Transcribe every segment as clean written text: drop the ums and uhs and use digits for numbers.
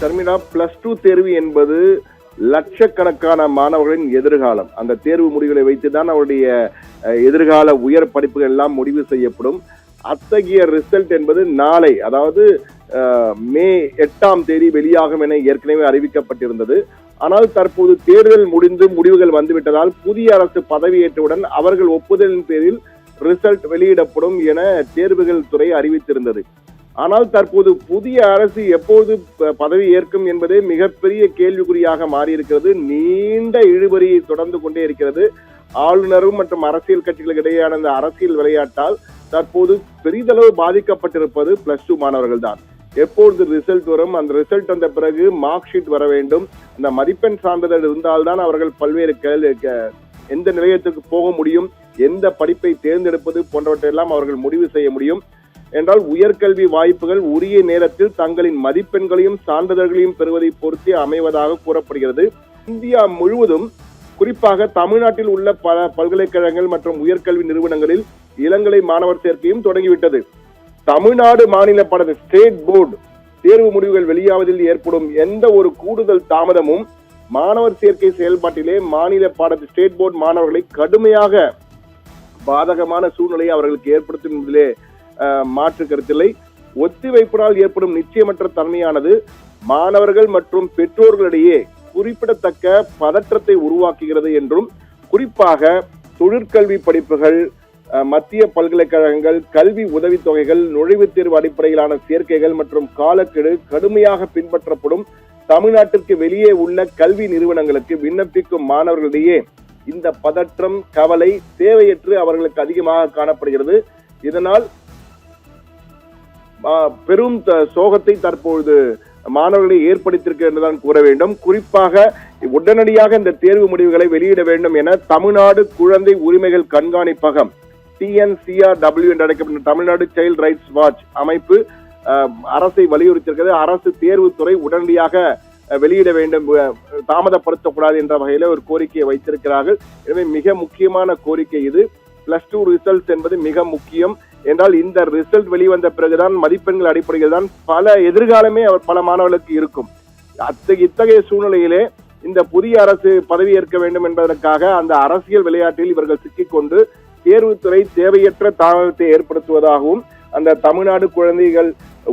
ஷர்மிளா, +2 தேர்வு என்பது லட்சக்கணக்கான மாணவர்களின் எதிர்காலம். அந்த தேர்வு முடிவுகளை வைத்துதான் அவருடைய எதிர்கால உயர் படிப்புகள் எல்லாம் முடிவு செய்யப்படும். அத்தகைய ரிசல்ட் என்பது நாளை, அதாவது மே 8ஆம் தேதி வெளியாகும் என ஏற்கனவே அறிவிக்கப்பட்டிருந்தது. ஆனால் தற்போது தேர்தல் முடிந்து முடிவுகள் வந்துவிட்டதால் புதிய அரசு பதவியேற்றவுடன் அவர்கள் ஒப்புதலின் பேரில் ரிசல்ட் வெளியிடப்படும் என தேர்வுகள் துறை அறிவித்திருந்தது. ஆனால் தற்போது புதிய அரசு எப்போது பதவி ஏற்கும் என்பதே மிகப்பெரிய கேள்விக்குறியாக மாறியிருக்கிறது. நீண்ட இழுபறியை தொடர்ந்து கொண்டே இருக்கிறது. ஆளுநரும் மற்றும் அரசியல் கட்சிகளுக்கு இடையேயான இந்த அரசியல் விளையாட்டால் தற்போது பெரிதளவு பாதிக்கப்பட்டிருப்பது +2 மாணவர்கள் தான். எப்பொழுது ரிசல்ட் வரும், அந்த ரிசல்ட் வந்த பிறகு மார்க் ஷீட் வர வேண்டும், அந்த மதிப்பெண் சான்றிதழ் இருந்தால்தான் அவர்கள் பல்வேறு எந்த நிலையத்துக்கு போக முடியும், எந்த படிப்பை தேர்ந்தெடுப்பது போன்றவற்றையெல்லாம் அவர்கள் முடிவு செய்ய முடியும். என்றால் உயர்கல்வி வாய்ப்புகள் உரிய நேரத்தில் தங்களின் மதிப்பெண்களையும் சான்றிதழ்களையும் பெறுவதை பொறுத்தே அமைவதாக கூறப்படுகிறது. இந்தியா முழுவதும், குறிப்பாக தமிழ்நாட்டில் உள்ள பல பல்கலைக்கழகங்கள் மற்றும் உயர்கல்வி நிறுவனங்களில் இளங்கலை மாணவர் சேர்க்கையும் தொடங்கிவிட்டது. தமிழ்நாடு மாநில பாட ஸ்டேட் போர்டு தேர்வு முடிவுகள் வெளியாவதில் ஏற்படும் எந்த ஒரு கூடுதல் தாமதமும் மாணவர் சேர்க்கை செயல்பாட்டிலே மாநில பாட ஸ்டேட் போர்டு மாணவர்களை கடுமையாக பாதகமான சூழ்நிலையை அவர்களுக்கு ஏற்படுத்துவதிலே மாற்று கருத்தில்லை. ஒத்திவைப்பினால் ஏற்படும் நிச்சயமற்ற தன்மையானது மாணவர்கள் மற்றும் பெற்றோர்களிடையே குறிப்பிடத்தக்க பதற்றத்தை உருவாக்குகிறது என்றும், குறிப்பாக தொழிற்கல்வி படிப்புகள், மத்திய பல்கலைக்கழகங்கள், கல்வி உதவித்தொகைகள், நுழைவுத் தேர்வு அடிப்படையிலான சேர்க்கைகள் மற்றும் காலக்கெடு கடுமையாக பின்பற்றப்படும் தமிழ்நாட்டிற்கு வெளியே உள்ள கல்வி நிறுவனங்களுக்கு விண்ணப்பிக்கும் மாணவர்களிடையே இந்த பதற்றம், கவலை தேவையற்று அவர்களுக்கு அதிகமாக காணப்படுகிறது. இதனால் பெரும் சோகத்தை தற்பொழுது மாணவர்களை ஏற்படுத்தியிருக்க என்றுதான் கூற வேண்டும். குறிப்பாக உடனடியாக இந்த தேர்வு முடிவுகளை வெளியிட வேண்டும் என தமிழ்நாடு குழந்தை உரிமைகள் கண்காணிப்பகம் TNCRW என்று அழைக்கப்பட்ட தமிழ்நாடு சைல்ட் ரைட்ஸ் வாட்ச் அமைப்பு அரசை வலியுறுத்தியிருக்கிறது. அரசு தேர்வுத்துறை உடனடியாக வெளியிட வேண்டும், தாமதப்படுத்தக்கூடாது என்ற வகையில ஒரு கோரிக்கையை வைத்திருக்கிறார்கள். எனவே மிக முக்கியமான கோரிக்கை இது. +2 ரிசல்ட் என்பது மிக முக்கியம். என்றால் இந்த ரிசல்ட் வெளிவந்த பிறகுதான் மதிப்பெண்கள் அடிப்படையில் தான் பல எதிர்காலமே பல மாணவர்களுக்கு இருக்கும். இத்தகைய சூழ்நிலையிலே இந்த புதிய அரசு பதவியேற்க வேண்டும் என்பதற்காக அந்த அரசியல் விளையாட்டில் இவர்கள் சிக்கிக்கொண்டு தேர்வுத்துறை தேவையற்ற தாமதத்தை ஏற்படுத்துவதாகவும் அந்த தமிழ்நாடு குழந்தைகள்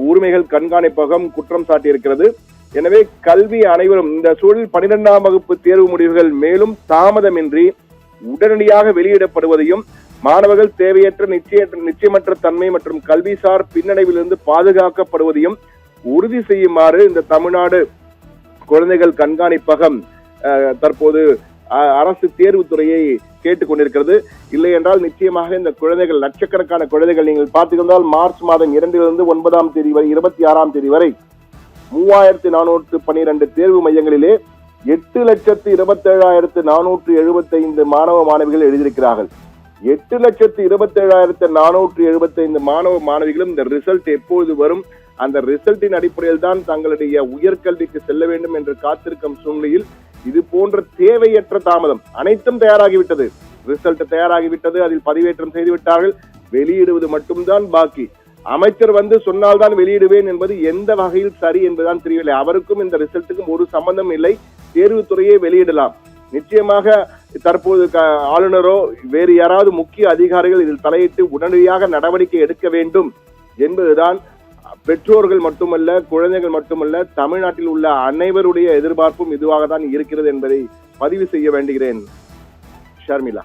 உரிமைகள் கண்காணிப்பகம் குற்றம் சாட்டியிருக்கிறது. எனவே கல்வி அனைவரும் இந்த சூழலில் 12ஆம் வகுப்பு தேர்வு முடிவுகள் மேலும் தாமதமின்றி உடனடியாக வெளியிடப்படுவதையும், மாணவர்கள் தேவையற்ற நிச்சயமற்ற தன்மை மற்றும் கல்விசார் பின்னடைவிலிருந்து பாதுகாக்கப்படுவதையும் உறுதி செய்யுமாறு இந்த தமிழ்நாடு குழந்தைகள் கண்காணிப்பகம் தற்போது அரசு தேர்வுத்துறையை கேட்டுக் கொண்டிருக்கிறது. இல்லை என்றால் நிச்சயமாக இந்த குழந்தைகள், லட்சக்கணக்கான குழந்தைகள், நீங்கள் பார்த்துக்கொண்டால் மார்ச் மாதம் 2 - 9ஆம் தேதி வரை 26ஆம் தேதி வரை 3412 தேர்வு மையங்களிலே 8,27,475 மாணவ மாணவிகள் எழுதியிருக்கிறார்கள். 8,27,475 மாணவ மாணவிகளும் இந்த ரிசல்ட் எப்போது வரும், அந்த ரிசல்ட்டின் அடிப்படையில் தான் தங்களுடைய உயர்கல்விக்கு செல்ல வேண்டும் என்று காத்திருக்கும் சூழ்நிலையில் இது போன்ற தேவையற்ற தாமதம் அனைத்தும் தயாராகிவிட்டது. ரிசல்ட் தயாராகிவிட்டது, அதில் பதிவேற்றம் செய்துவிட்டார்கள், வெளியிடுவது மட்டும்தான் பாக்கி. அமைச்சர் வந்து சொன்னால்தான் வெளியிடுவேன் என்பது எந்த வகையில் சரி என்பதுதான் தெரியவில்லை. அவருக்கும் இந்த ரிசல்ட்டுக்கும் ஒரு சம்பந்தம் இல்லை. தேர்வுத்துறையே வெளியிடலாம். நிச்சயமாக தற்போது ஆளுநரோ வேறு யாராவது முக்கிய அதிகாரிகள் இதில் தலையிட்டு உடனடியாக நடவடிக்கை எடுக்க வேண்டும் என்பதுதான் பெற்றோர்கள் மட்டுமல்ல, குழந்தைகள் மட்டுமல்ல, தமிழ்நாட்டில் உள்ள அனைவருடைய எதிர்பார்ப்பும் இதுவாக தான் இருக்கிறது என்பதை பதிவு செய்ய வேண்டுகிறேன். ஷர்மிளா.